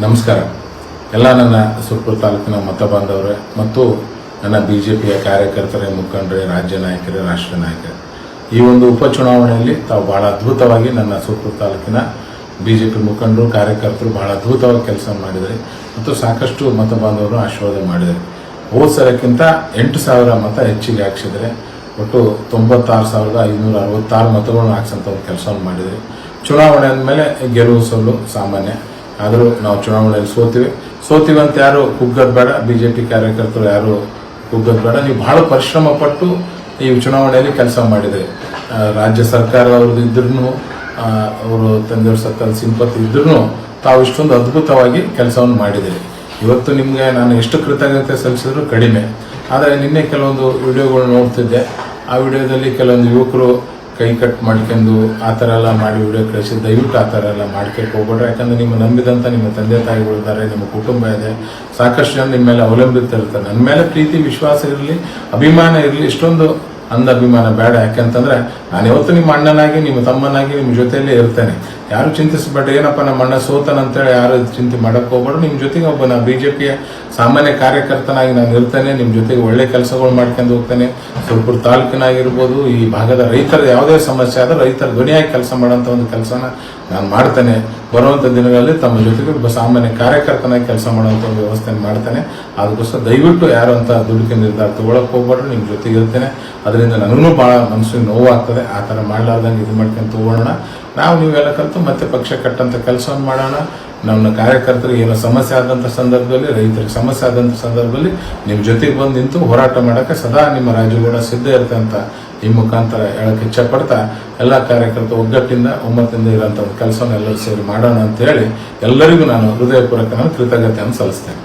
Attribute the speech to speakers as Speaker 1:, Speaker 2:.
Speaker 1: ನಮಸ್ಕಾರ. ಎಲ್ಲ ನನ್ನ ಸುರಪುರ ತಾಲೂಕಿನ ಮತ ಬಾಂಧವರೇ ಮತ್ತು ನನ್ನ ಬಿಜೆಪಿಯ ಕಾರ್ಯಕರ್ತರೇ, ಮುಖಂಡರೇ, ರಾಜ್ಯ ನಾಯಕರೇ, ರಾಷ್ಟ್ರ ನಾಯಕರೇ, ಈ ಒಂದು ಉಪಚುನಾವಣೆಯಲ್ಲಿ ತಾವು ಬಹಳ ಅದ್ಭುತವಾಗಿ ನನ್ನ ಸುರಪುರ ತಾಲೂಕಿನ ಬಿಜೆಪಿ ಮುಖಂಡರು, ಕಾರ್ಯಕರ್ತರು ಬಹಳ ಅದ್ಭುತವಾಗಿ ಕೆಲಸ ಮಾಡಿದ್ದಾರೆ ಮತ್ತು ಸಾಕಷ್ಟು ಮತ ಬಾಂಧವರು ಆಶೀರ್ವಾದ ಮಾಡಿದ್ದಾರೆ. ಹೋದ ಸಲಕ್ಕಿಂತ 8,000 ಮತ ಹೆಚ್ಚಿಗೆ ಹಾಕಿಸಿದರೆ ಒಟ್ಟು 96,566 ಮತಗಳನ್ನು ಹಾಕ್ಸಂತ ಒಂದು ಕೆಲಸವನ್ನು ಮಾಡಿದರೆ, ಚುನಾವಣೆ ಅಂದಮೇಲೆ ಗೆಲುವು ಸೋಲು ಸಾಮಾನ್ಯ. ಆದರೂ ನಾವು ಚುನಾವಣೆಯಲ್ಲಿ ಸೋತೀವಿ ಅಂತ ಯಾರು ಕುಗ್ಗೋದು ಬೇಡ. ಬಿಜೆಪಿ ಕಾರ್ಯಕರ್ತರು ಯಾರು ಕುಗ್ಗೋದು ಬೇಡ. ನೀವು ಬಹಳ ಪರಿಶ್ರಮ ಪಟ್ಟು ಈ ಚುನಾವಣೆಯಲ್ಲಿ ಕೆಲಸ ಮಾಡಿದರೆ, ರಾಜ್ಯ ಸರ್ಕಾರ ಅವ್ರದ್ದು ಇದ್ರೂ, ಅವರು ತಂದೆಯವ್ರ ಸತ್ತಲ್ಲಿ ಸಿಂಪತಿ ಇದ್ರೂ ತಾವು ಇಷ್ಟೊಂದು ಅದ್ಭುತವಾಗಿ ಕೆಲಸವನ್ನು ಮಾಡಿದ್ದೀರಿ. ಇವತ್ತು ನಿಮಗೆ ನಾನು ಎಷ್ಟು ಕೃತಜ್ಞತೆ ಸಲ್ಲಿಸಿದ್ರು ಕಡಿಮೆ. ಆದರೆ ನಿನ್ನೆ ಕೆಲವೊಂದು ವಿಡಿಯೋಗಳು ನೋಡ್ತಿದ್ದೆ. ಆ ವಿಡಿಯೋದಲ್ಲಿ ಕೆಲವೊಂದು ಯುವಕರು ಕೈ ಕಟ್ ಮಾಡ್ಕೊಂಡು ಆ ಥರ ಎಲ್ಲ ಮಾಡಿ ವಿಡಿಯೋ ಕಳಿಸಿ, ದಯವಿಟ್ಟು ಆ ಥರ ಎಲ್ಲ ಮಾಡ್ಕೊಂಡು ಹೋಗ್ಬೇಡ್ರೆ. ಯಾಕಂದರೆ ನಿಮ್ಮ ನಂಬಿದಂಥ ನಿಮ್ಮ ತಂದೆ ತಾಯಿಗಳಿದ್ದಾರೆ, ನಿಮ್ಮ ಕುಟುಂಬ ಇದೆ, ಸಾಕಷ್ಟು ಜನ ನಿಮ್ಮ ಮೇಲೆ ಅವಲಂಬಿತರಿರ್ತಾರೆ. ನನ್ನ ಮೇಲೆ ಪ್ರೀತಿ ವಿಶ್ವಾಸ ಇರಲಿ, ಅಭಿಮಾನ ಇರಲಿ, ಇಷ್ಟೊಂದು ಅಂದ ಅಭಿಮಾನ ಬೇಡ. ಯಾಕೆಂತಂದ್ರೆ ನಾನು ಯಾವತ್ತು ನಿಮ್ಮ ಅಣ್ಣನಾಗಿ, ನಿಮ್ಮ ತಮ್ಮನಾಗಿ ನಿಮ್ಮ ಜೊತೆಯಲ್ಲೇ ಇರ್ತೇನೆ. ಯಾರು ಚಿಂತಿಸಬೇಡ, ಏನಪ್ಪ ನಮ್ಮ ಅಣ್ಣ ಸೋತನಂತೇಳಿ ಯಾರು ಚಿಂತೆ ಮಾಡಕ್ಕೆ ಹೋಗ್ಬೇಡ. ನಿಮ್ಮ ಜೊತೆಗೆ ಒಬ್ಬ ನಾನು ಬಿಜೆಪಿಯ ಸಾಮಾನ್ಯ ಕಾರ್ಯಕರ್ತನಾಗಿ ನಾನು ಇರ್ತೇನೆ. ನಿಮ್ಮ ಜೊತೆಗೆ ಒಳ್ಳೆ ಕೆಲಸಗಳು ಮಾಡ್ಕೊಂಡು ಹೋಗ್ತೇನೆ. ಸುರಪುರ ತಾಲೂಕಿನಾಗಿರ್ಬೋದು, ಈ ಭಾಗದ ರೈತರ ಯಾವುದೇ ಸಮಸ್ಯೆ ಆದ್ರೆ ರೈತರ ಧ್ವನಿಯಾಗಿ ಕೆಲಸ ಮಾಡೋಂಥ ಒಂದು ಕೆಲಸನ ನಾನು ಮಾಡ್ತೇನೆ. ಬರುವಂಥ ದಿನಗಳಲ್ಲಿ ತಮ್ಮ ಜೊತೆಗೆ ಒಬ್ಬ ಸಾಮಾನ್ಯ ಕಾರ್ಯಕರ್ತನಾಗಿ ಕೆಲಸ ಮಾಡುವಂಥ ಒಂದು ವ್ಯವಸ್ಥೆ ಮಾಡ್ತೇನೆ. ಅದಕ್ಕೋಸ್ಕರ ದಯವಿಟ್ಟು ಯಾರು ಅಂತ ದುಡುಕಿ ನಿರ್ಧಾರ ತಗೊಳಕ್ ಹೋಗ್ಬೇಡ್ರಿ. ನಿಮ್ಮ ಜೊತೆಗೆ ಇರ್ತೇನೆ. ಅದರಿಂದ ನನಗೂ ಭಾಳ ಮನಸ್ಸಿಗೆ ನೋವಾಗ್ತದೆ. ಆ ಥರ ಮಾಡಲಾರ್ದಂಗೆ ಇದು ಮಾಡ್ಕೊಂಡು ತಗೊಳ್ಳೋಣ. ನಾವು ನೀವೆಲ್ಲ ಕಲಿತು ಮತ್ತೆ ಪಕ್ಷ ಕಟ್ಟಂಥ ಕೆಲಸವನ್ನು ಮಾಡೋಣ. ನಮ್ಮ ಕಾರ್ಯಕರ್ತರಿಗೆ ಏನೋ ಸಮಸ್ಯೆ ಆದಂಥ ಸಂದರ್ಭದಲ್ಲಿ, ರೈತರಿಗೆ ಸಮಸ್ಯೆ ಆದಂಥ ಸಂದರ್ಭದಲ್ಲಿ ನಿಮ್ಮ ಜೊತೆಗೆ ಬಂದು ನಿಂತು ಹೋರಾಟ ಮಾಡೋಕ್ಕೆ ಸದಾ ನಿಮ್ಮ ರಾಜ್ಯಗೂಡ ಸಿದ್ಧ ಇರುತ್ತೆ ಅಂತ ಈ ಮುಖಾಂತರ ಹೇಳಕ್ಕೆ ಇಚ್ಛಪಡ್ತಾ, ಎಲ್ಲ ಕಾರ್ಯಕರ್ತರು ಒಗ್ಗಟ್ಟಿಂದ ಒಮ್ಮತ್ತಿಂದ ಇರೋಂಥ ಒಂದು ಕೆಲಸವನ್ನು ಎಲ್ಲರೂ ಸೇರಿ ಮಾಡೋಣ ಅಂತ ಹೇಳಿ ಎಲ್ಲರಿಗೂ ನಾನು ಹೃದಯಪೂರ್ವಕ ಕೃತಜ್ಞತೆಯನ್ನು ಸಲ್ಲಿಸ್ತೇನೆ.